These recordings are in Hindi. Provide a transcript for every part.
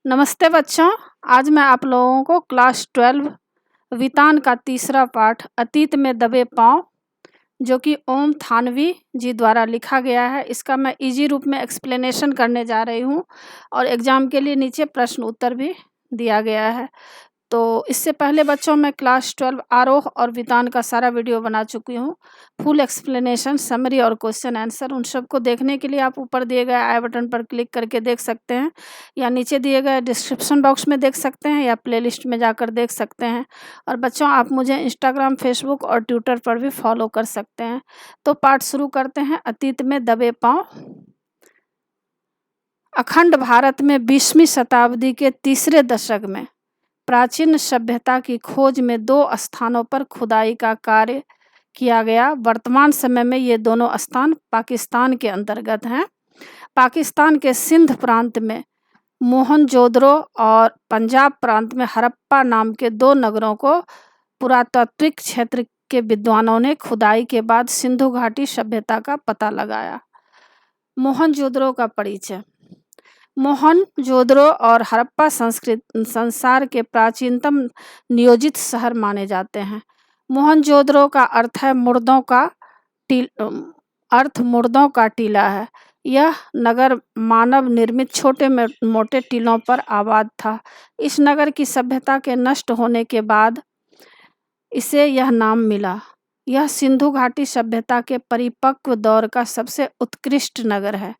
नमस्ते बच्चों। आज मैं आप लोगों को क्लास 12 वितान का तीसरा पाठ अतीत में दबे पांव, जो कि ओम थानवी जी द्वारा लिखा गया है, इसका मैं इजी रूप में एक्सप्लेनेशन करने जा रही हूँ और एग्जाम के लिए नीचे प्रश्न उत्तर भी दिया गया है। तो इससे पहले बच्चों मैं क्लास 12 आरोह और वितान का सारा वीडियो बना चुकी हूँ। फुल एक्सप्लेनेशन, समरी और क्वेश्चन आंसर, उन सबको देखने के लिए आप ऊपर दिए गए आई बटन पर क्लिक करके देख सकते हैं, या नीचे दिए गए डिस्क्रिप्शन बॉक्स में देख सकते हैं, या प्लेलिस्ट में जाकर देख सकते हैं। और बच्चों, आप मुझे इंस्टाग्राम, फेसबुक और ट्विटर पर भी फॉलो कर सकते हैं। तो पाठ शुरू करते हैं। अतीत में दबे पांव। अखंड भारत में 20वीं शताब्दी के तीसरे दशक में प्राचीन सभ्यता की खोज में 2 स्थानों पर खुदाई का कार्य किया गया। वर्तमान समय में ये दोनों स्थान पाकिस्तान के अंतर्गत हैं। पाकिस्तान के सिंध प्रांत में मोहनजोदड़ो और पंजाब प्रांत में हड़प्पा नाम के 2 नगरों को पुरातात्विक क्षेत्र के विद्वानों ने खुदाई के बाद सिंधु घाटी सभ्यता का पता लगाया। मोहनजोदड़ो का परिचय। मोहनजोदड़ो और हड़प्पा संसार के प्राचीनतम नियोजित शहर माने जाते हैं। मोहनजोदड़ो का अर्थ है मुर्दों का टीला है। यह नगर मानव निर्मित छोटे मोटे टीलों पर आबाद था। इस नगर की सभ्यता के नष्ट होने के बाद इसे यह नाम मिला। यह सिंधु घाटी सभ्यता के परिपक्व दौर का सबसे उत्कृष्ट नगर है।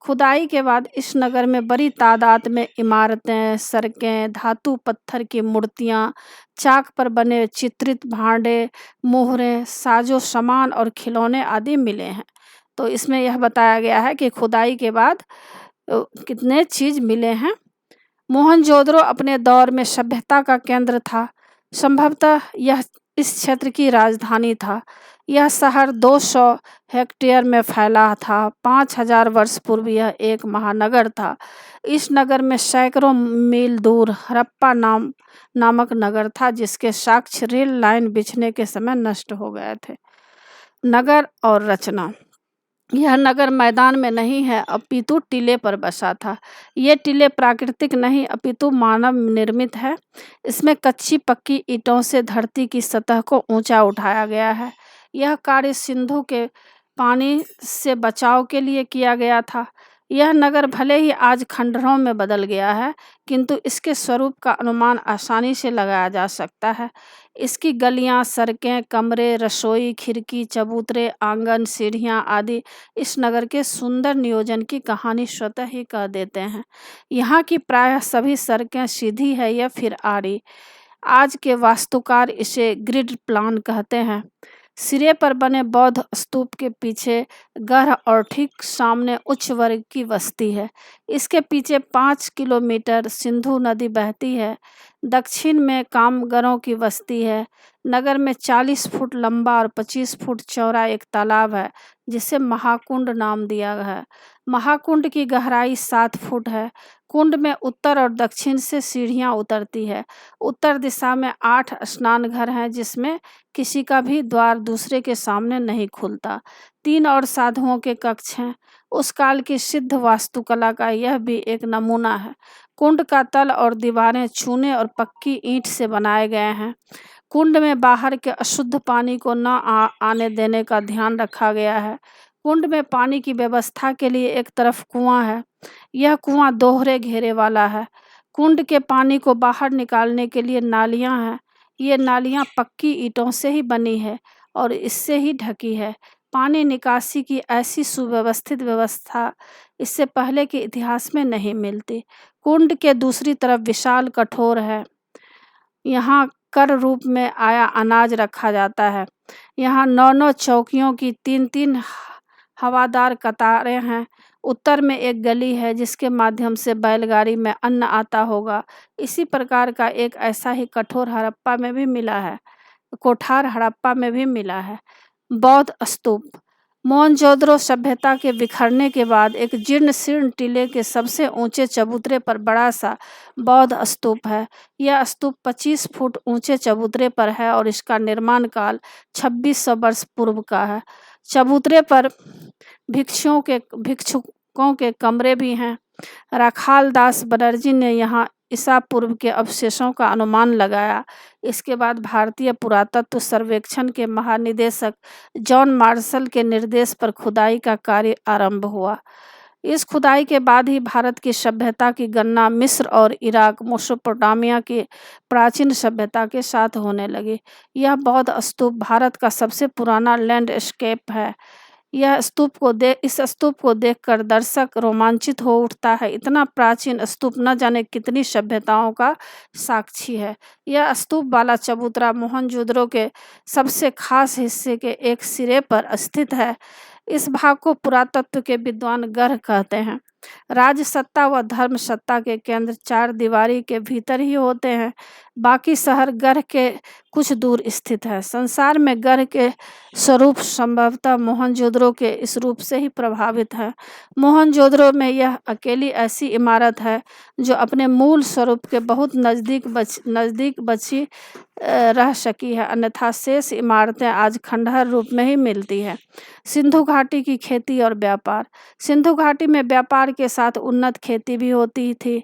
खुदाई के बाद इस नगर में बड़ी तादाद में इमारतें, सड़कें, धातु पत्थर की मूर्तियां, चाक पर बने चित्रित भांडे, मोहरें, साजो सामान और खिलौने आदि मिले हैं। तो इसमें यह बताया गया है कि खुदाई के बाद कितने चीज मिले हैं। मोहनजोदड़ो अपने दौर में सभ्यता का केंद्र था। संभवतः यह इस क्षेत्र की राजधानी था। यह शहर 200 हेक्टेयर में फैला था। 5000 वर्ष पूर्व यह एक महानगर था। इस नगर में सैकड़ों मील दूर हड़प्पा नामक नगर था, जिसके साक्ष्य रेल लाइन बिछने के समय नष्ट हो गए थे। नगर और रचना। यह नगर मैदान में नहीं है, अपितु टीले पर बसा था। ये टीले प्राकृतिक नहीं अपितु मानव निर्मित है। इसमें कच्ची पक्की ईंटों से धरती की सतह को ऊंचा उठाया गया है। यह कार्य सिंधु के पानी से बचाव के लिए किया गया था। यह नगर भले ही आज खंडरों में बदल गया है, किंतु इसके स्वरूप का अनुमान आसानी से लगाया जा सकता है। इसकी गलियां, सड़कें, कमरे, रसोई, खिड़की, चबूतरे, आंगन, सीढ़ियां आदि इस नगर के सुंदर नियोजन की कहानी स्वतः ही कह देते हैं। यहाँ की प्रायः सभी सड़कें सीधी है या फिर आड़ी। आज के वास्तुकार इसे ग्रिड प्लान कहते हैं। सिरे पर बने बौद्ध स्तूप के पीछे गढ़ और ठीक सामने उच्च वर्ग की बस्ती है। इसके पीछे 5 किलोमीटर सिंधु नदी बहती है। दक्षिण में कामगारों की बस्ती है। नगर में 40 फुट लंबा और 25 फुट चौड़ा एक तालाब है, जिसे महाकुंड नाम दिया गया है। महाकुंड की गहराई 7 फुट है। कुंड में उत्तर और दक्षिण से सीढ़ियां उतरती है। उत्तर दिशा में 8 स्नान घर हैं, जिसमें किसी का भी द्वार दूसरे के सामने नहीं खुलता। 3 और साधुओं के कक्ष हैं। उस काल की सिद्ध वास्तुकला का यह भी एक नमूना है। कुंड का तल और दीवारें चूने और पक्की ईंट से बनाए गए हैं। कुंड में बाहर के अशुद्ध पानी को न आने देने का ध्यान रखा गया है। कुंड में पानी की व्यवस्था के लिए एक तरफ कुआं है। यह कुआं दोहरे घेरे वाला है। कुंड के पानी को बाहर निकालने के लिए नालियां हैं। ये नालियां पक्की ईंटों से ही बनी है और इससे ही ढकी है। पानी निकासी की ऐसी सुव्यवस्थित व्यवस्था इससे पहले के इतिहास में नहीं मिलती। कुंड के दूसरी तरफ विशाल कठोर है। यहाँ कर रूप में आया अनाज रखा जाता है। यहाँ 9-9 चौकियों की 3-3 हवादार कतारें हैं। उत्तर में एक गली है, जिसके माध्यम से बैलगाड़ी में अन्न आता होगा। इसी प्रकार का एक ऐसा ही कठोर हड़प्पा में भी मिला है। कोठार हड़प्पा में भी मिला है। बौद्ध स्तूप। मोहनजोदड़ो सभ्यता के बिखरने के बाद एक जीर्ण शीर्ण टीले के सबसे ऊंचे चबूतरे पर बड़ा सा बौद्ध स्तूप है। यह स्तूप 25 फुट ऊंचे चबूतरे पर है और इसका निर्माण काल 2600 वर्ष पूर्व का है। चबूतरे पर भिक्षु स्तूपों के कमरे भी हैं। राखाल दास बनर्जी ने यहाँ ईसा पूर्व के अवशेषों का अनुमान लगाया। इसके बाद भारतीय पुरातत्व सर्वेक्षण के महानिदेशक जॉन मार्शल के निर्देश पर खुदाई का कार्य आरंभ हुआ। इस खुदाई के बाद ही भारत की सभ्यता की गणना मिस्र और इराक, मेसोपोटामिया की प्राचीन सभ्यता के साथ होने लगी। यह बौद्ध स्तूप भारत का सबसे पुराना लैंडस्केप है। इस स्तूप को देखकर दर्शक रोमांचित हो उठता है। इतना प्राचीन स्तूप न जाने कितनी सभ्यताओं का साक्षी है। यह स्तूप वाला चबूतरा मोहनजोदड़ो के सबसे खास हिस्से के एक सिरे पर स्थित है। इस भाग को पुरातत्व के विद्वान गढ़ कहते हैं। राजसत्ता व धर्म सत्ता के केंद्र चार दीवारी के भीतर ही होते हैं। बाकी शहर गढ़ के कुछ दूर स्थित है। संसार में गढ़ के स्वरूप संभवतः मोहनजोदड़ो के इस रूप से ही प्रभावित है। मोहनजोदड़ो में यह अकेली ऐसी इमारत है जो अपने मूल स्वरूप के बहुत नज़दीक बची रह सकी है, अन्यथा शेष इमारतें आज खंडहर रूप में ही मिलती है। सिंधु घाटी की खेती और व्यापार। सिंधु घाटी में व्यापार के साथ उन्नत खेती भी होती थी।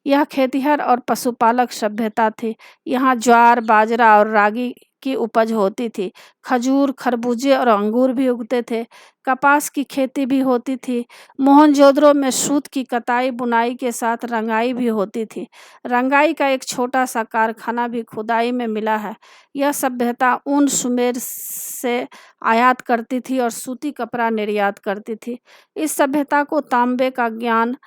यह खेतिहर और पशुपालक सभ्यता थी। यहाँ ज्वार, बाजरा और रागी की उपज होती थी। खजूर, खरबूजे और अंगूर भी उगते थे। कपास की खेती भी होती थी। मोहनजोदड़ो में सूत की कताई बुनाई के साथ रंगाई भी होती थी। रंगाई का एक छोटा सा कारखाना भी खुदाई में मिला है। यह सभ्यता ऊन सुमेर से आयात करती थी और सूती कपड़ा निर्यात करती थी। इस सभ्यता को तांबे का ज्ञान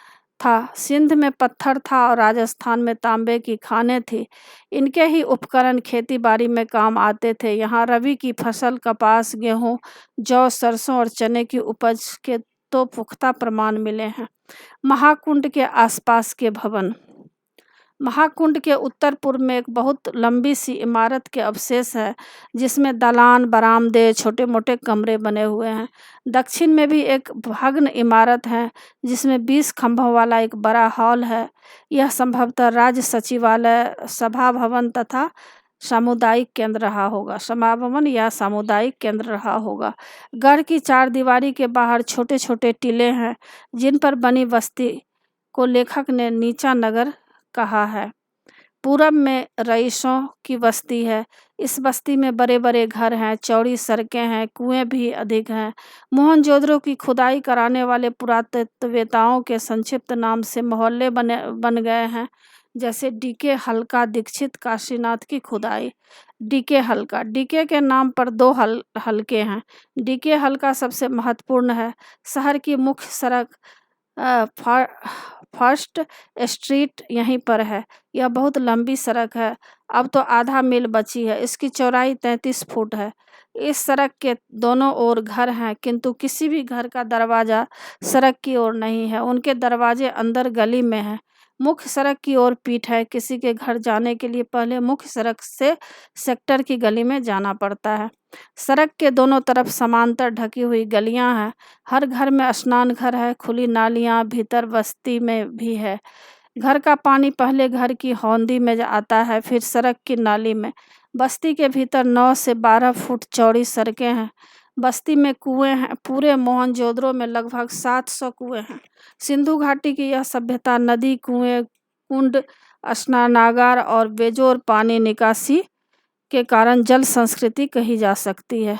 था। सिंध में पत्थर था और राजस्थान में तांबे की खानें थी। इनके ही उपकरण खेती बाड़ी में काम आते थे। यहाँ रबी की फसल कपास, गेहूँ, जौ, सरसों और चने की उपज के तो पुख्ता प्रमाण मिले हैं। महाकुंड के आसपास के भवन। महाकुंड के उत्तर पूर्व में एक बहुत लंबी सी इमारत के अवशेष है, जिसमें दालान, बरामदे, छोटे मोटे कमरे बने हुए हैं। दक्षिण में भी एक भग्न इमारत है जिसमें 20 खंभों वाला एक बड़ा हॉल है। यह संभवतः राज्य सचिवालय, सभा भवन तथा सामुदायिक केंद्र रहा होगा। सभा भवन या सामुदायिक केंद्र रहा होगा। गढ़ की चार दीवारी के बाहर छोटे छोटे टीले हैं जिन पर बनी बस्ती को लेखक ने नीचा नगर कहा है। पूरब में रईसों की बस्ती है। इस बस्ती में बड़े बड़े घर हैं, चौड़ी सड़कें हैं, कुएं भी अधिक हैं। मोहनजोदड़ो की खुदाई कराने वाले पुरातत्ववेताओं के संक्षिप्त नाम से मोहल्ले बन गए हैं, जैसे डीके हल्का, दीक्षित, काशीनाथ की खुदाई। डीके हल्का, डीके के नाम पर दो हल्के हैं। डीके हल्का सबसे महत्वपूर्ण है। शहर की मुख्य सड़क फर्स्ट स्ट्रीट यहीं पर है। यह बहुत लंबी सड़क है। अब तो आधा मील बची है। इसकी चौड़ाई 33 फुट है। इस सड़क के दोनों ओर घर हैं, किंतु किसी भी घर का दरवाजा सड़क की ओर नहीं है। उनके दरवाजे अंदर गली में हैं। मुख्य सड़क की ओर पीठ है। किसी के घर जाने के लिए पहले मुख्य सड़क से सेक्टर की गली में जाना पड़ता है। सड़क के दोनों तरफ समांतर ढकी हुई गलियां हैं। हर घर में स्नान घर है। खुली नालियां भीतर बस्ती में भी है। घर का पानी पहले घर की हौंदी में आता है, फिर सड़क की नाली में। बस्ती के भीतर 9 से 12 फुट चौड़ी सड़कें हैं। बस्ती में कुएं हैं। पूरे मोहनजोदड़ो में लगभग 700 कुएं हैं। सिंधु घाटी की यह सभ्यता नदी, कुएं, कुंड, स्नानागार और बेजोर पानी निकासी के कारण जल संस्कृति कही जा सकती है।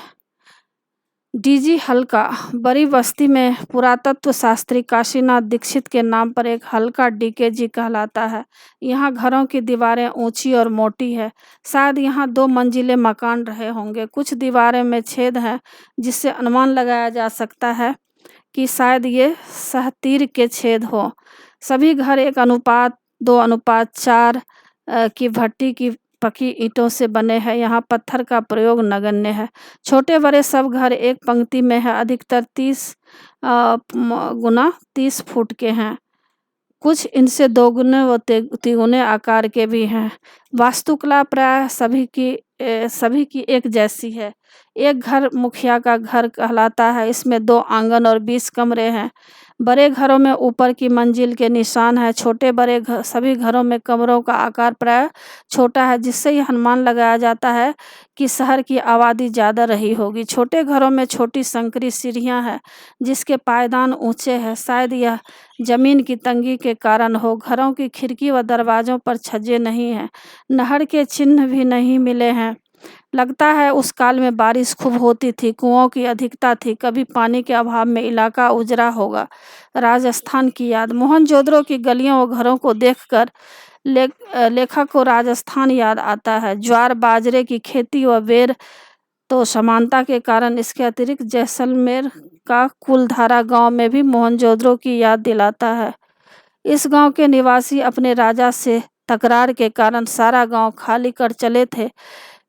डीजी हल्का, बड़ी बस्ती में पुरातत्व शास्त्री काशीनाथ दीक्षित के नाम पर एक हल्का डीकेजी कहलाता है। यहाँ घरों की दीवारें ऊंची और मोटी है। शायद यहाँ 2 मंजिले मकान रहे होंगे। कुछ दीवारें में छेद हैं, जिससे अनुमान लगाया जा सकता है कि शायद ये सहतीर के छेद हो। सभी घर 1:2:4 की भट्टी की पकी ईंटों से बने हैं। यहाँ पत्थर का प्रयोग नगण्य है। छोटे बड़े सब घर एक पंक्ति में है। अधिकतर 30 गुना 30 फुट के हैं। कुछ इनसे 2 गुने व 3 आकार के भी हैं। वास्तुकला प्राय सभी की एक जैसी है। एक घर मुखिया का घर कहलाता है। इसमें 2 आंगन और 20 कमरे हैं। बड़े घरों में ऊपर की मंजिल के निशान है। छोटे बड़े सभी घरों में कमरों का आकार प्राय छोटा है, जिससे यह अनुमान लगाया जाता है कि शहर की आबादी ज़्यादा रही होगी। छोटे घरों में छोटी संकरी सीढ़ियाँ हैं, जिसके पायदान ऊंचे हैं। शायद यह जमीन की तंगी के कारण हो। घरों की खिड़की व दरवाजों पर छज्जे नहीं हैं। नहर के चिन्ह भी नहीं मिले हैं। लगता है उस काल में बारिश खूब होती थी, कुओं की अधिकता थी। कभी पानी के अभाव में इलाका उजरा होगा। राजस्थान की याद। मोहनजोदड़ो की गलियों व घरों को देखकर लेखक को राजस्थान याद आता है। ज्वार बाजरे की खेती व बेर तो समानता के कारण इसके अतिरिक्त जैसलमेर का कुलधारा गांव में भी मोहनजोदड़ो की याद दिलाता है। इस गांव के निवासी अपने राजा से तकरार के कारण सारा गांव खाली कर चले थे।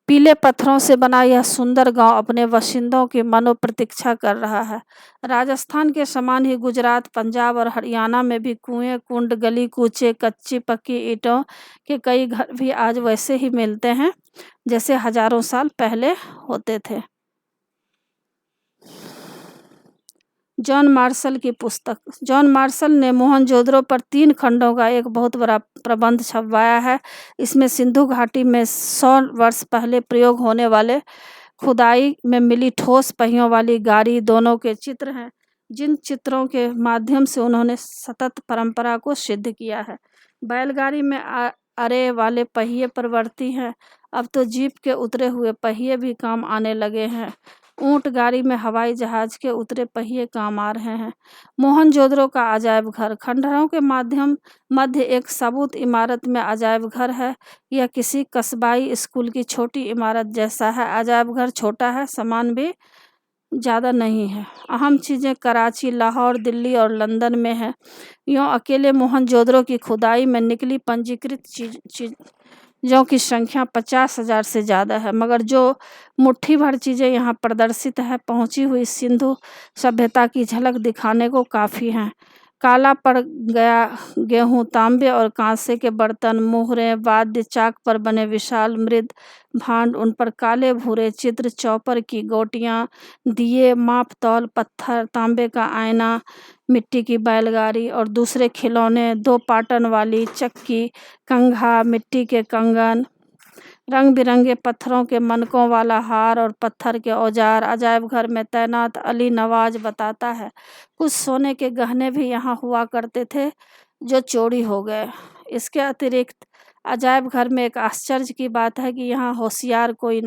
पीले पत्थरों से बना यह सुंदर गांव अपने बाशिंदों की मनोप्रतीक्षा कर रहा है। राजस्थान के समान ही गुजरात, पंजाब और हरियाणा में भी कुएं, कुंड, गली कूचे, कच्ची पक्की ईंटों के कई घर भी आज वैसे ही मिलते हैं जैसे हजारों साल पहले होते थे। जॉन मार्शल की पुस्तक। जॉन मार्शल ने मोहनजोदड़ो पर 3 खंडों का एक बहुत बड़ा प्रबंध छपवाया है। इसमें सिंधु घाटी में 100 वर्ष पहले प्रयोग होने वाले खुदाई में मिली ठोस पहियों वाली गाड़ी दोनों के चित्र हैं, जिन चित्रों के माध्यम से उन्होंने सतत परंपरा को सिद्ध किया है। बैलगाड़ी में अरे वाले पहिए प्रवृत्ति हैं। अब तो जीप के उतरे हुए पहिए भी काम आने लगे हैं। ऊंट गाड़ी में हवाई जहाज के उतरे पहिए काम आ रहे हैं। मोहनजोदड़ो का अजायब घर। खंडहरों के मध्य एक सबूत इमारत में अजायब घर है। यह किसी कस्बाई स्कूल की छोटी इमारत जैसा है। अजायब घर छोटा है, सामान भी ज़्यादा नहीं है। अहम चीज़ें कराची, लाहौर, दिल्ली और लंदन में हैं। यूँ अकेले मोहनजोदड़ो की खुदाई में निकली पंजीकृत चीज़ों की संख्या 50,000 से ज़्यादा है, मगर जो मुट्ठी भर चीज़ें यहाँ प्रदर्शित है पहुँची हुई सिंधु सभ्यता की झलक दिखाने को काफ़ी हैं। काला पड़ गया गेहूँ, तांबे और कांसे के बर्तन, मोहरे, वाद्य, चाक पर बने विशाल मृद भांड, उन पर काले भूरे चित्र, चौपर की गोटियाँ, दिए, माप तौल, पत्थर, तांबे का आईना, मिट्टी की बैलगाड़ी और दूसरे खिलौने, 2 पाटन वाली चक्की, कंघा, मिट्टी के कंगन, रंग बिरंगे पत्थरों के मनकों वाला हार और पत्थर के औजार। अजायब घर में तैनात अली नवाज बताता है, कुछ सोने के गहने भी यहाँ हुआ करते थे जो चोरी हो गए। इसके अतिरिक्त अजायब घर में एक आश्चर्य की बात है कि यहाँ होशियार कोई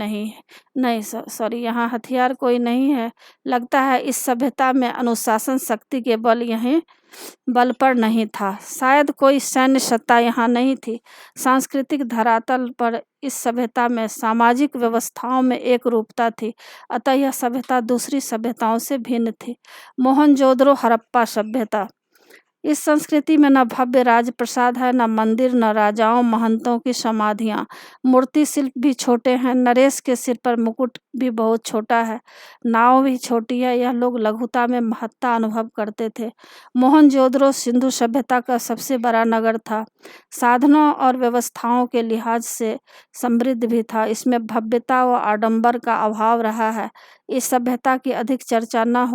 यहाँ हथियार कोई नहीं है। लगता है इस सभ्यता में अनुशासन शक्ति के बल पर नहीं था। शायद कोई सैन्य सत्ता यहाँ नहीं थी। सांस्कृतिक धरातल पर इस सभ्यता में सामाजिक व्यवस्थाओं में एक रूपता थी, अतः यह सभ्यता दूसरी सभ्यताओं से भिन्न थी। मोहनजोदड़ो हड़प्पा सभ्यता। इस संस्कृति में न भव्य राजप्रसाद है, न मंदिर, न राजाओं महंतों की समाधियाँ। मूर्ति शिल्प भी छोटे हैं। नरेश के सिर पर मुकुट भी बहुत छोटा है। नाव भी छोटी है। यह लोग लघुता में महत्ता अनुभव करते थे। मोहनजोदड़ो सिंधु सभ्यता का सबसे बड़ा नगर था। साधनों और व्यवस्थाओं के लिहाज से समृद्ध भी था। इसमें भव्यता व आडंबर का अभाव रहा है। इस सभ्यता की अधिक चर्चा न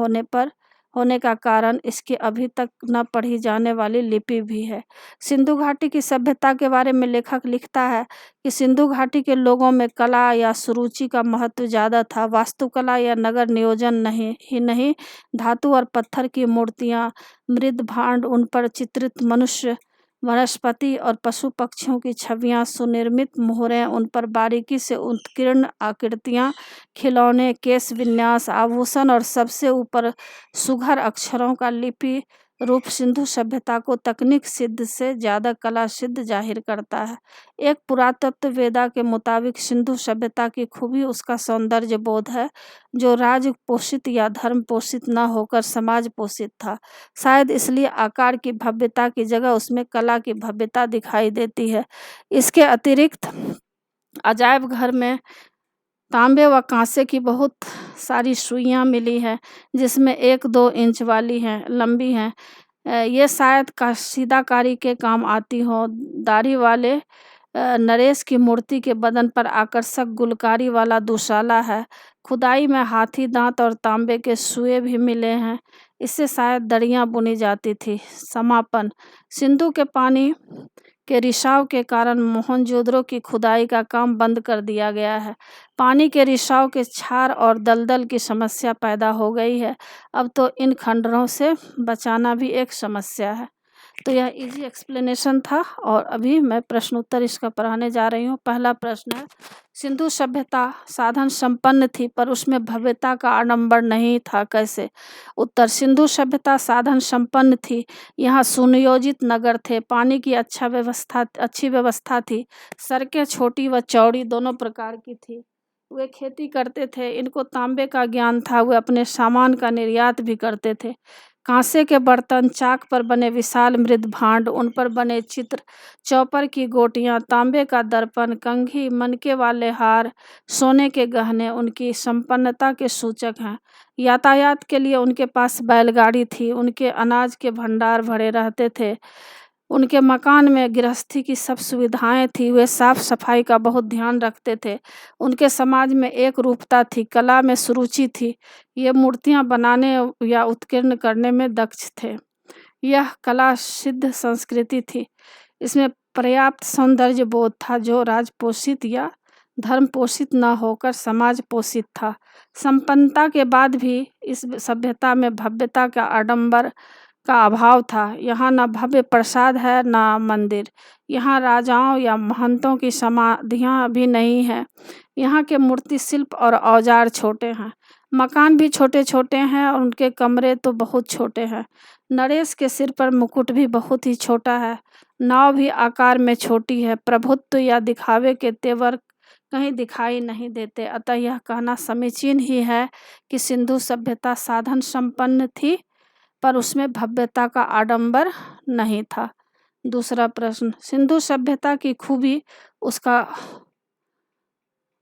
होने का कारण इसकी अभी तक न पढ़ी जाने वाली लिपि भी है। सिंधु घाटी की सभ्यता के बारे में लेखक लिखता है कि सिंधु घाटी के लोगों में कला या सुरुचि का महत्व ज़्यादा था। वास्तुकला या नगर नियोजन नहीं, धातु और पत्थर की मूर्तियाँ, मृद भांड, उन पर चित्रित मनुष्य, वनस्पति और पशु पक्षियों की छवियाँ, सुनिर्मित मोहरें, उन पर बारीकी से उत्कीर्ण आकृतियाँ, खिलौने, केश विन्यास, आभूषण और सबसे ऊपर सुघर अक्षरों का लिपि रूप सिंधु सभ्यता को तकनीक सिद्ध से ज़्यादा कला सिद्ध जाहिर करता है। एक पुरातत्व वेदा के मुताबिक सिंधु सभ्यता की खूबी उसका सौंदर्य बोध है, जो राज पोषित या धर्म पोषित न होकर समाज पोषित था। शायद इसलिए आकार की भव्यता की जगह उसमें कला की भव्यता दिखाई देती है। इसके अतिरिक्त अजायब घर में तांबे व कांसे की बहुत सारी सुइयाँ मिली हैं, जिसमें 1-2 इंच वाली हैं, लंबी हैं। ये शायद कशीदाकारी के काम आती हों। दाढ़ी वाले नरेश की मूर्ति के बदन पर आकर्षक गुलकारी वाला दुशाला है। खुदाई में हाथी दांत और तांबे के सुए भी मिले हैं। इससे शायद दरियां बुनी जाती थी। समापन। सिंधु के पानी के रिसाव के कारण मोहनजोदड़ो की खुदाई का काम बंद कर दिया गया है। पानी के रिसाव के क्षार और दलदल की समस्या पैदा हो गई है। अब तो इन खंडरों से बचाना भी एक समस्या है। तो यह इजी एक्सप्लेनेशन था और अभी मैं प्रश्न उत्तर इसका पढ़ाने जा रही हूँ। पहला प्रश्न है, सिंधु सभ्यता साधन संपन्न थी पर उसमें भव्यता का आडंबर नहीं था, कैसे? उत्तर, सिंधु सभ्यता साधन संपन्न थी। यहाँ सुनियोजित नगर थे, पानी की अच्छी व्यवस्था थी, सड़कें छोटी व चौड़ी दोनों प्रकार की थी। वे खेती करते थे, इनको तांबे का ज्ञान था, वे अपने सामान का निर्यात भी करते थे। कांसे के बर्तन, चाक पर बने विशाल मृद भांड, उन पर बने चित्र, चौपर की गोटियां, तांबे का दर्पण, कंघी, मनके वाले हार, सोने के गहने उनकी संपन्नता के सूचक हैं। यातायात के लिए उनके पास बैलगाड़ी थी, उनके अनाज के भंडार भरे रहते थे, उनके मकान में गृहस्थी की सब सुविधाएं थी, वे साफ सफाई का बहुत ध्यान रखते थे। उनके समाज में एक रूपता थी, कला में सुरुचि थी, ये मूर्तियां बनाने या उत्कीर्ण करने में दक्ष थे। यह कला सिद्ध संस्कृति थी, इसमें पर्याप्त सौंदर्य बोध था जो राजपोषित या धर्म पोषित न होकर समाज पोषित था। संपन्नता के बाद भी इस सभ्यता में भव्यता का आडंबर का अभाव था। यहाँ न भव्य प्रसाद है न मंदिर, यहाँ राजाओं या महंतों की समाधियाँ भी नहीं हैं। यहाँ के मूर्ति शिल्प और औजार छोटे हैं, मकान भी छोटे छोटे हैं और उनके कमरे तो बहुत छोटे हैं। नरेश के सिर पर मुकुट भी बहुत ही छोटा है, नाव भी आकार में छोटी है, प्रभुत्व या दिखावे के तेवर कहीं दिखाई नहीं देते। अतः यह कहना समीचीन ही है कि सिंधु सभ्यता साधन संपन्न थी पर उसमें भव्यता का आडंबर नहीं था। दूसरा प्रश्न, सिंधु सभ्यता की खूबी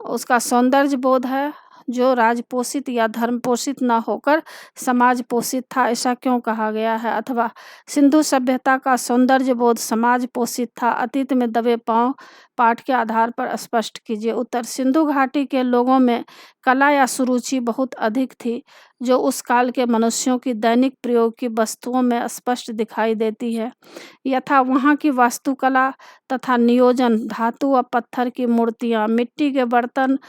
उसका सौंदर्य बोध है जो राजपोषित या धर्म पोषित न होकर समाज पोषित था, ऐसा क्यों कहा गया है? अथवा सिंधु सभ्यता का सौंदर्य बोध समाज पोषित था, अतीत में दबे पांव पाठ के आधार पर स्पष्ट कीजिए। उत्तर, सिंधु घाटी के लोगों में कला या सुरुचि बहुत अधिक थी जो उस काल के मनुष्यों की दैनिक प्रयोग की वस्तुओं में स्पष्ट दिखाई देती है। यथा वहाँ की वास्तुकला तथा नियोजन, धातु व पत्थर की मूर्तियाँ, मिट्टी के बर्तन,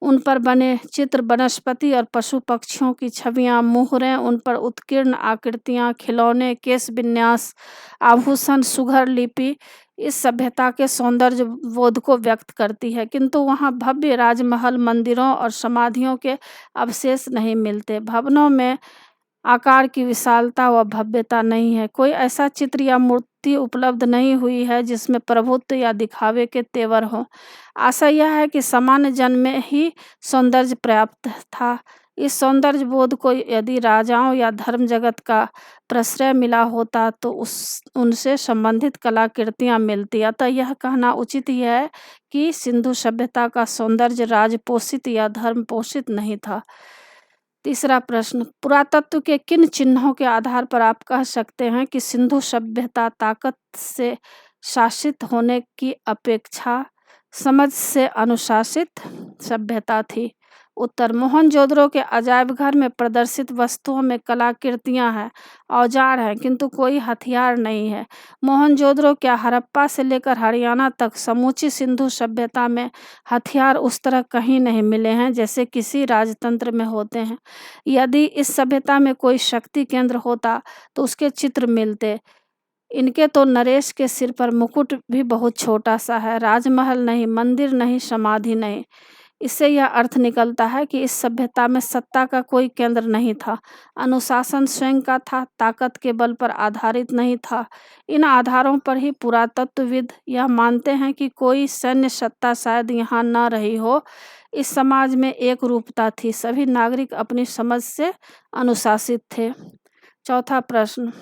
उन पर बने चित्र, वनस्पति और पशु पक्षियों की छवियां, मुहरें, उन पर उत्कीर्ण आकृतियां, खिलौने, केश विन्यास, आभूषण, सुघर लिपि इस सभ्यता के सौंदर्य बोध को व्यक्त करती है। किंतु वहाँ भव्य राजमहल, मंदिरों और समाधियों के अवशेष नहीं मिलते। भवनों में आकार की विशालता व भव्यता नहीं है। कोई ऐसा चित्र या मूर्ति उपलब्ध नहीं हुई है जिसमें प्रभुत्व या दिखावे के तेवर हो। आशा यह है कि सामान्य जन में ही सौंदर्य पर्याप्त था। इस सौंदर्य बोध को यदि राजाओं या धर्म जगत का प्रश्रय मिला होता तो उनसे संबंधित कलाकृतियाँ मिलती। अतः यह कहना उचित ही है कि सिंधु सभ्यता का सौंदर्य राजपोषित या धर्म पोषित नहीं था। तीसरा प्रश्न, पुरातत्व के किन चिन्हों के आधार पर आप कह सकते हैं कि सिंधु सभ्यता ताकत से शासित होने की अपेक्षा समझ से अनुशासित सभ्यता थी? उत्तर, मोहनजोदड़ो के अजायब घर में प्रदर्शित वस्तुओं में कलाकृतियां हैं, औजार हैं, किंतु कोई हथियार नहीं है। मोहनजोदड़ो क्या, हड़प्पा से लेकर हरियाणा तक समूची सिंधु सभ्यता में हथियार उस तरह कहीं नहीं मिले हैं जैसे किसी राजतंत्र में होते हैं। यदि इस सभ्यता में कोई शक्ति केंद्र होता तो उसके चित्र मिलते। इनके तो नरेश के सिर पर मुकुट भी बहुत छोटा सा है, राजमहल नहीं, मंदिर नहीं, समाधि नहीं। इससे यह अर्थ निकलता है कि इस सभ्यता में सत्ता का कोई केंद्र नहीं था, अनुशासन स्वयं का था, ताकत के बल पर आधारित नहीं था। इन आधारों पर ही पुरातत्वविद यह मानते हैं कि कोई सैन्य सत्ता शायद यहाँ न रही हो। इस समाज में एक रूपता थी, सभी नागरिक अपनी समझ से अनुशासित थे। चौथा प्रश्न,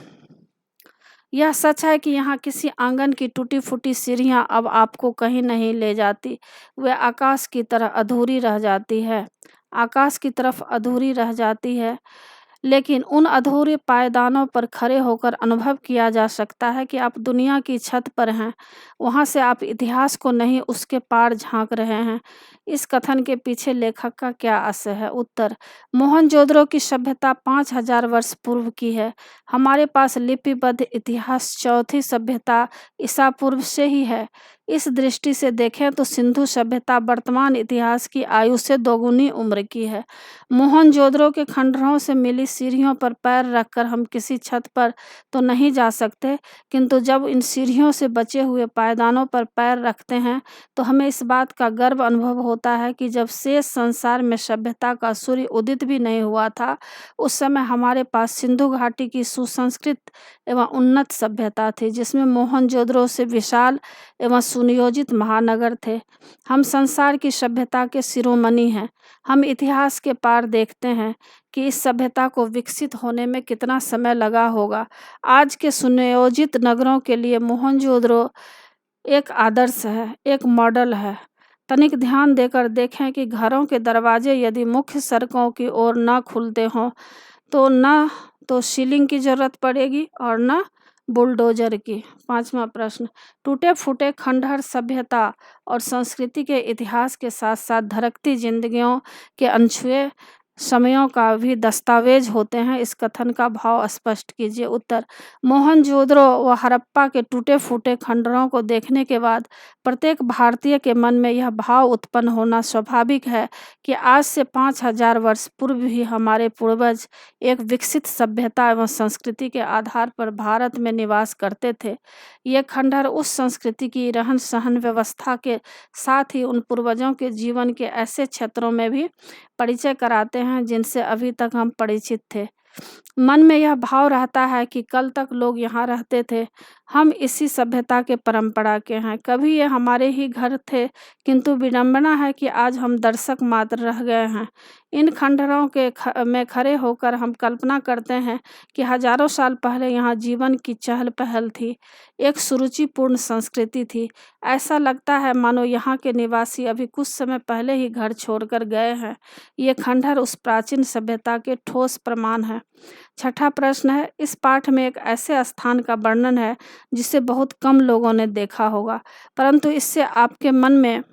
यह सच है कि यहाँ किसी आंगन की टूटी फूटी सीढ़ियाँ अब आपको कहीं नहीं ले जाती, वे आकाश की तरह अधूरी रह जाती है, आकाश की तरफ अधूरी रह जाती है। लेकिन उन अधूरे पायदानों पर खड़े होकर अनुभव किया जा सकता है कि आप दुनिया की छत पर हैं, वहाँ से आप इतिहास को नहीं उसके पार झांक रहे हैं। इस कथन के पीछे लेखक का क्या आशय है? उत्तर: मोहनजोदड़ो की सभ्यता 5000 वर्ष पूर्व की है। हमारे पास लिपिबद्ध इतिहास चौथी सभ्यता ईसा पूर्व से ही है। इस दृष्टि से देखें तो सिंधु सभ्यता वर्तमान इतिहास की आयु से दोगुनी उम्र की है। मोहनजोदड़ो के खंडहरों से मिली सीढ़ियों पर पैर रखकर हम किसी छत पर तो नहीं जा सकते, किंतु जब इन सीढ़ियों से बचे हुए पायदानों पर पैर रखते हैं तो हमें इस बात का गर्व अनुभव होता है कि जब शेष संसार में सभ्यता का सूर्य उदित भी नहीं हुआ था, उस समय हमारे पास सिंधु घाटी की सुसंस्कृत एवं उन्नत सभ्यता थी, जिसमें मोहनजोदड़ो से विशाल एवं सुनियोजित महानगर थे। हम संसार की सभ्यता के शिरोमणि हैं। हम इतिहास के पार देखते हैं कि इस सभ्यता को विकसित होने में कितना समय लगा होगा। आज के सुनियोजित नगरों के लिए मोहनजोदड़ो एक आदर्श है, एक मॉडल है। तनिक ध्यान देकर देखें कि घरों के दरवाजे यदि मुख्य सड़कों की ओर न खुलते हों तो न तो सीलिंग की जरूरत पड़ेगी और न बुलडोजर की। 5वां प्रश्न: टूटे फूटे खंडहर सभ्यता और संस्कृति के इतिहास के साथ साथ धड़कती जिंदगियों के अनछुए समयों का भी दस्तावेज होते हैं। इस कथन का भाव स्पष्ट कीजिए। उत्तर: मोहनजोदड़ो व हड़प्पा के टूटे फूटे खंडहरों को देखने के बाद प्रत्येक भारतीय के मन में यह भाव उत्पन्न होना स्वाभाविक है कि आज से 5000 वर्ष पूर्व ही हमारे पूर्वज एक विकसित सभ्यता एवं संस्कृति के आधार पर भारत में निवास करते थे। ये खंडहर उस संस्कृति की रहन सहन व्यवस्था के साथ ही उन पूर्वजों के जीवन के ऐसे क्षेत्रों में भी परिचय कराते हैं जिनसे अभी तक हम परिचित थे। मन में यह भाव रहता है कि कल तक लोग यहाँ रहते थे, हम इसी सभ्यता के परंपरा के हैं। कभी ये हमारे ही घर थे, किंतु विडंबना है कि आज हम दर्शक मात्र रह गए हैं। इन खंडहरों में खड़े होकर हम कल्पना करते हैं कि हजारों साल पहले यहाँ जीवन की चहल पहल थी, एक सुरुचिपूर्ण संस्कृति थी। ऐसा लगता है मानो यहाँ के निवासी अभी कुछ समय पहले ही घर छोड़कर गए हैं। ये खंडहर उस प्राचीन सभ्यता के ठोस प्रमाण है। 6ठा प्रश्न है: इस पाठ में एक ऐसे स्थान का वर्णन है जिसे बहुत कम लोगों ने देखा होगा, परंतु इससे आपके मन में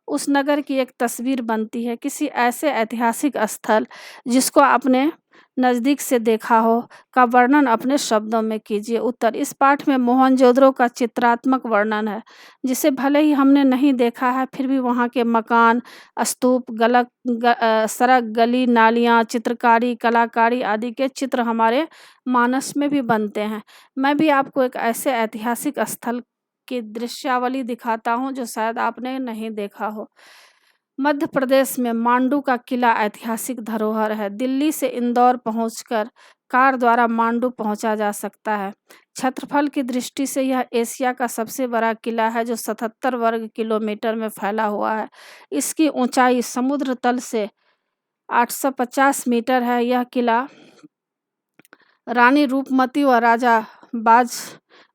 उस नगर की एक तस्वीर बनती है। किसी ऐसे ऐतिहासिक स्थल जिसको आपने नज़दीक से देखा हो का वर्णन अपने शब्दों में कीजिए। उत्तर: इस पाठ में मोहनजोदड़ो का चित्रात्मक वर्णन है, जिसे भले ही हमने नहीं देखा है, फिर भी वहाँ के मकान, स्तूप, सड़क, गली नालियाँ, चित्रकारी, कलाकारी आदि के चित्र हमारे मानस में भी बनते हैं। मैं भी आपको एक ऐसे ऐतिहासिक स्थल की दृश्यावली दिखाता हूँ जो शायद आपने नहीं देखा हो। मध्य प्रदेश में मांडू का किला ऐतिहासिक धरोहर है। दिल्ली से इंदौर पहुंचकर कार द्वारा मांडू पहुंचा जा सकता है। क्षेत्रफल की दृष्टि से यह एशिया का सबसे बड़ा किला है, जो 77 वर्ग किलोमीटर में फैला हुआ है। इसकी ऊंचाई समुद्र तल से 850 मीटर है। यह किला रानी रूपमती व राजा बाज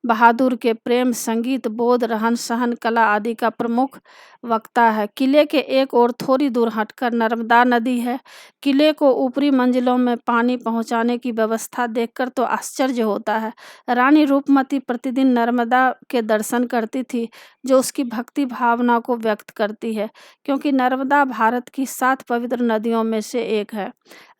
बहादुर के प्रेम, संगीत, बोध, रहन सहन, कला आदि का प्रमुख वक्ता है। किले के एक ओर थोड़ी दूर हटकर नर्मदा नदी है। किले को ऊपरी मंजिलों में पानी पहुंचाने की व्यवस्था देखकर तो आश्चर्य होता है। रानी रूपमती प्रतिदिन नर्मदा के दर्शन करती थी, जो उसकी भक्ति भावना को व्यक्त करती है, क्योंकि नर्मदा भारत की 7 पवित्र नदियों में से एक है।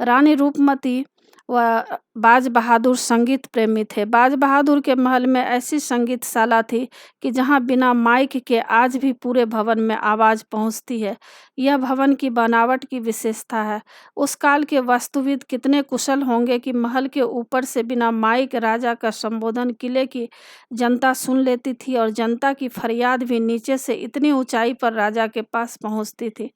रानी रूपमती व बाज बहादुर संगीत प्रेमी थे। बाज बहादुर के महल में ऐसी संगीतशाला थी कि जहां बिना माइक के आज भी पूरे भवन में आवाज़ पहुंचती है। यह भवन की बनावट की विशेषता है। उस काल के वास्तुविद कितने कुशल होंगे कि महल के ऊपर से बिना माइक राजा का संबोधन किले की जनता सुन लेती थी, और जनता की फरियाद भी नीचे से इतनी ऊंचाई पर राजा के पास पहुंचती थी।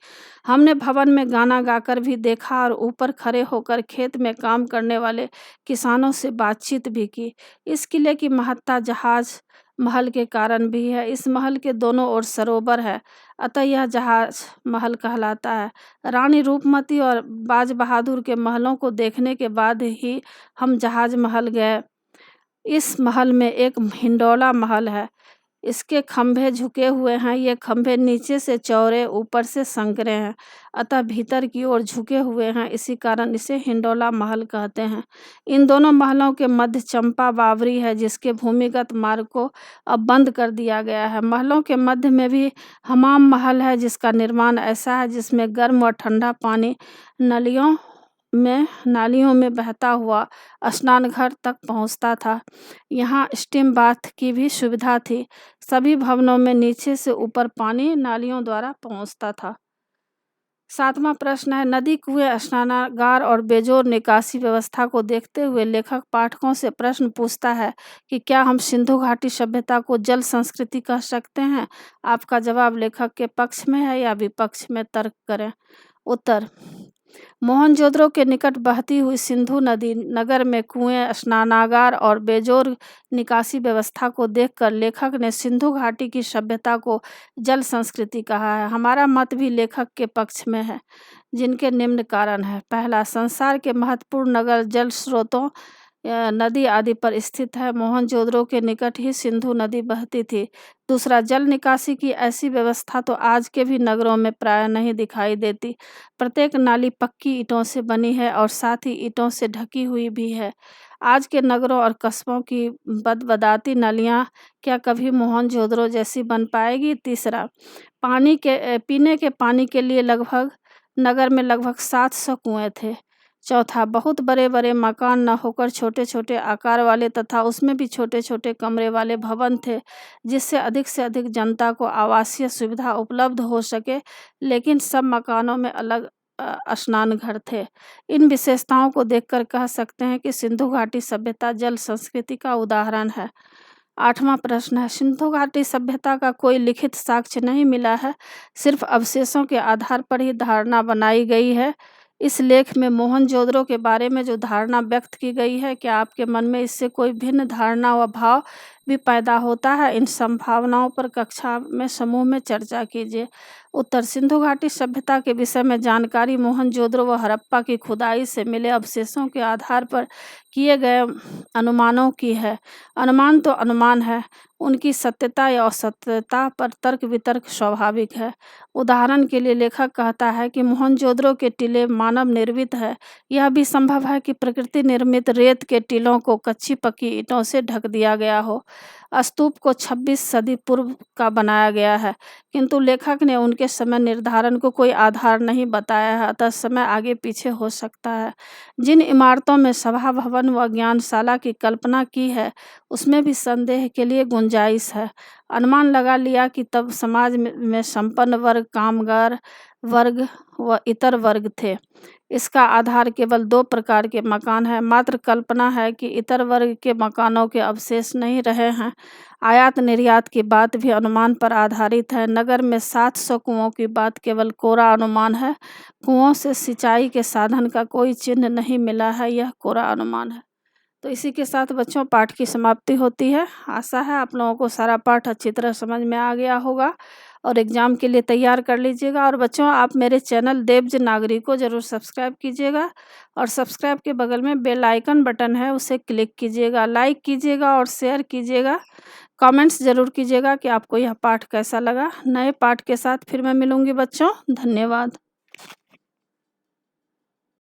हमने भवन में गाना गाकर भी देखा और ऊपर खड़े होकर खेत में काम करने वाले किसानों से बातचीत भी की। इस किले की महत्ता जहाज महल के कारण भी है। इस महल के दोनों ओर सरोवर है, अतः यह जहाज महल कहलाता है। रानी रूपमती और बाज बहादुर के महलों को देखने के बाद ही हम जहाज महल गए। इस महल में एक हिंडोला महल है। इसके खंभे झुके हुए हैं। ये खंभे नीचे से चौड़े, ऊपर से संकरे हैं, अतः भीतर की ओर झुके हुए हैं। इसी कारण इसे हिंडोला महल कहते हैं। इन दोनों महलों के मध्य चंपा बावरी है, जिसके भूमिगत मार्ग को अब बंद कर दिया गया है। महलों के मध्य में भी हमाम महल है, जिसका निर्माण ऐसा है जिसमें गर्म और ठंडा पानी नालियों में बहता हुआ स्नान घर तक पहुंचता था। यहाँ स्टीम बाथ की भी सुविधा थी। सभी भवनों में नीचे से ऊपर पानी नालियों द्वारा पहुंचता था। 7वां प्रश्न है, नदी, कुएं, स्नानागार और बेजोर निकासी व्यवस्था को देखते हुए लेखक पाठकों से प्रश्न पूछता है कि क्या हम सिंधु घाटी सभ्यता को जल संस्कृति कह सकते हैं? आपका जवाब लेखक के पक्ष में है या विपक्ष में, तर्क करें। उत्तर, मोहनजोदड़ो के निकट बहती हुई सिंधु नदी नगर में कुएं, स्नानागार और बेजोर निकासी व्यवस्था को देखकर लेखक ने सिंधु घाटी की सभ्यता को जल संस्कृति कहा है। हमारा मत भी लेखक के पक्ष में है, जिनके निम्न कारण है। पहला, संसार के महत्वपूर्ण नगर जल स्रोतों नदी आदि पर स्थित है। मोहनजोदड़ो के निकट ही सिंधु नदी बहती थी। दूसरा, जल निकासी की ऐसी व्यवस्था तो आज के भी नगरों में प्राय नहीं दिखाई देती। प्रत्येक नाली पक्की ईंटों से बनी है और साथ ही ईंटों से ढकी हुई भी है। आज के नगरों और कस्बों की बदबदाती नालियाँ क्या कभी मोहनजोदड़ो जैसी बन पाएगी? तीसरा, पीने के पानी के लिए नगर में लगभग 700 कुएं थे। चौथा, बहुत बड़े बड़े मकान न होकर छोटे छोटे आकार वाले तथा उसमें भी छोटे छोटे कमरे वाले भवन थे, जिससे अधिक से अधिक जनता को आवासीय सुविधा उपलब्ध हो सके, लेकिन सब मकानों में अलग स्नान घर थे। इन विशेषताओं को देखकर कह सकते हैं कि सिंधु घाटी सभ्यता जल संस्कृति का उदाहरण है। 8वां प्रश्न है, सिंधु घाटी सभ्यता का कोई लिखित साक्ष्य नहीं मिला है, सिर्फ अवशेषों के आधार पर ही धारणा बनाई गई है। इस लेख में मोहनजोदड़ो के बारे में जो धारणा व्यक्त की गई है, क्या आपके मन में इससे कोई भिन्न धारणा व भाव भी पैदा होता है? इन संभावनाओं पर कक्षा में समूह में चर्चा कीजिए। उत्तर, सिंधु घाटी सभ्यता के विषय में जानकारी मोहनजोदड़ो व हड़प्पा की खुदाई से मिले अवशेषों के आधार पर किए गए अनुमानों की है। अनुमान तो अनुमान है, उनकी सत्यता या असत्यता पर तर्क वितर्क स्वाभाविक है। उदाहरण के लिए लेखक कहता है कि मोहनजोदड़ो के टीले मानव निर्मित है। यह भी संभव है कि प्रकृति निर्मित रेत के टीलों को कच्ची पक्की ईंटों से ढक दिया गया हो। स्तूप को 26 सदी पूर्व का बनाया गया है, किंतु लेखक ने उनके समय निर्धारण को कोई आधार नहीं बताया है, अतः समय आगे पीछे हो सकता है। जिन इमारतों में सभा भवन व ज्ञानशाला की कल्पना की है, उसमें भी संदेह के लिए गुंजाइश है। अनुमान लगा लिया कि तब समाज में संपन्न वर्ग, कामगार वर्ग व इतर वर्ग थे। इसका आधार केवल 2 प्रकार के मकान है। मात्र कल्पना है कि इतर वर्ग के मकानों के अवशेष नहीं रहे हैं। आयात निर्यात की बात भी अनुमान पर आधारित है। नगर में 700 कुओं की बात केवल कोरा अनुमान है। कुओं से सिंचाई के साधन का कोई चिन्ह नहीं मिला है, यह कोरा अनुमान है। तो इसी के साथ बच्चों पाठ की समाप्ति होती है। आशा है आप लोगों को सारा पाठ अच्छी तरह समझ में आ गया होगा और एग्ज़ाम के लिए तैयार कर लीजिएगा। और बच्चों, आप मेरे चैनल देवज नागरी को ज़रूर सब्सक्राइब कीजिएगा और सब्सक्राइब के बगल में बेल आइकन बटन है, उसे क्लिक कीजिएगा, लाइक कीजिएगा और शेयर कीजिएगा। कमेंट्स ज़रूर कीजिएगा कि आपको यह पाठ कैसा लगा। नए पाठ के साथ फिर मैं मिलूँगी बच्चों। धन्यवाद।